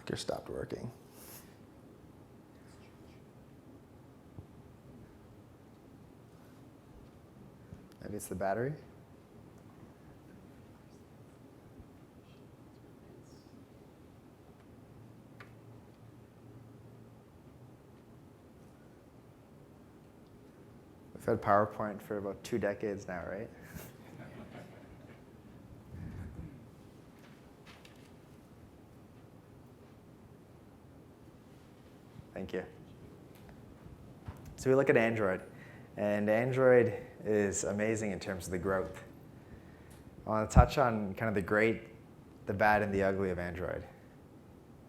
Clicker stopped working. Maybe it's the battery. We've had PowerPoint for about 2 decades now, right? Thank you. So we look at Android, and Android is amazing in terms of the growth. I want to touch on kind of the great, the bad, and the ugly of Android.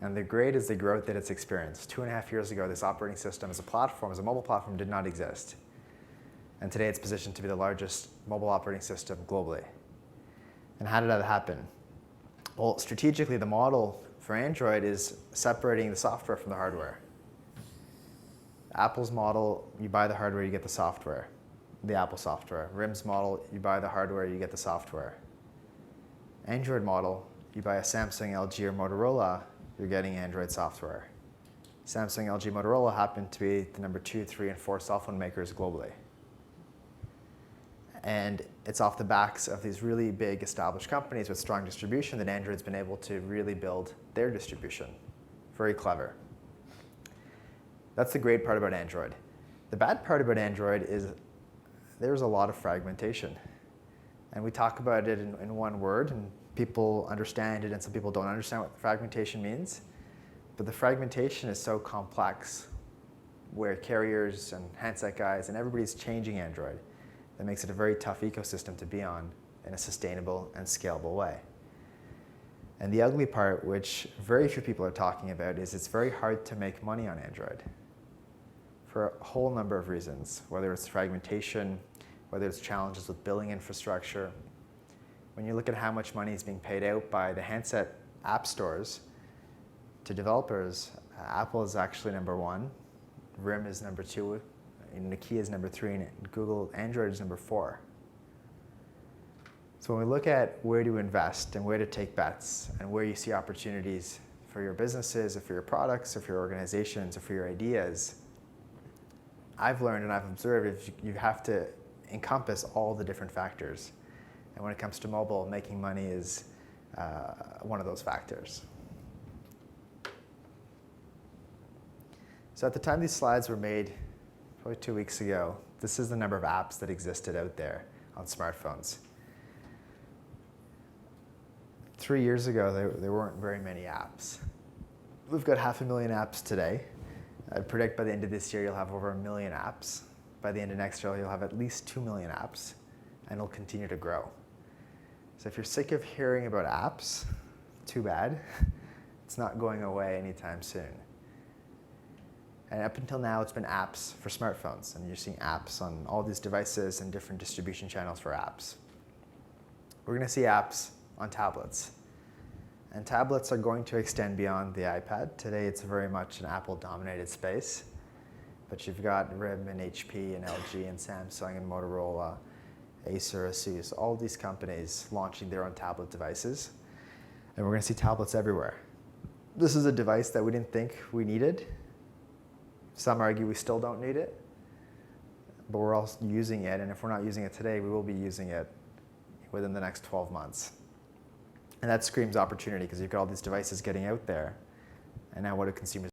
And the great is the growth that it's experienced. 2.5 years ago, this operating system as a platform, as a mobile platform, did not exist. And today it's positioned to be the largest mobile operating system globally. And how did that happen? Well, strategically, the model for Android is separating the software from the hardware. Apple's model, you buy the hardware, you get the software, the Apple software. RIM's model, you buy the hardware, you get the software. Android model, you buy a Samsung, LG, or Motorola, you're getting Android software. Samsung, LG, Motorola happen to be the number 2, 3, and 4 cell phone makers globally. And it's off the backs of these really big established companies with strong distribution that Android's been able to really build their distribution. Very clever. That's the great part about Android. The bad part about Android is there's a lot of fragmentation. And we talk about it in one word, and people understand it, and some people don't understand what fragmentation means. But the fragmentation is so complex, where carriers and handset guys and everybody's changing Android. That makes it a very tough ecosystem to be on in a sustainable and scalable way. And the ugly part, which very few people are talking about, is it's very hard to make money on Android for a whole number of reasons, whether it's fragmentation, whether it's challenges with billing infrastructure. When you look at how much money is being paid out by the handset app stores to developers, Apple is actually number 1, RIM is number 2, Nokia is number 3, and Google Android is number 4. So when we look at where to invest and where to take bets and where you see opportunities for your businesses or for your products or for your organizations or for your ideas, I've learned and I've observed you have to encompass all the different factors. And when it comes to mobile, making money is one of those factors. So at the time these slides were made, probably 2 weeks ago, this is the number of apps that existed out there on smartphones. 3 years ago, there weren't very many apps. We've got 500,000 apps today. I predict by the end of this year, you'll have over 1 million apps. By the end of next year, you'll have at least 2 million apps, and it'll continue to grow. So if you're sick of hearing about apps, too bad. It's not going away anytime soon. And up until now, it's been apps for smartphones, and you're seeing apps on all these devices and different distribution channels for apps. We're going to see apps on tablets. And tablets are going to extend beyond the iPad. Today, it's very much an Apple-dominated space. But you've got RIM and HP and LG and Samsung and Motorola, Acer, Asus, all these companies launching their own tablet devices. And we're going to see tablets everywhere. This is a device that we didn't think we needed. Some argue we still don't need it, but we're all using it, and if we're not using it today, we will be using it within the next 12 months. And that screams opportunity, because you've got all these devices getting out there, and now what do consumers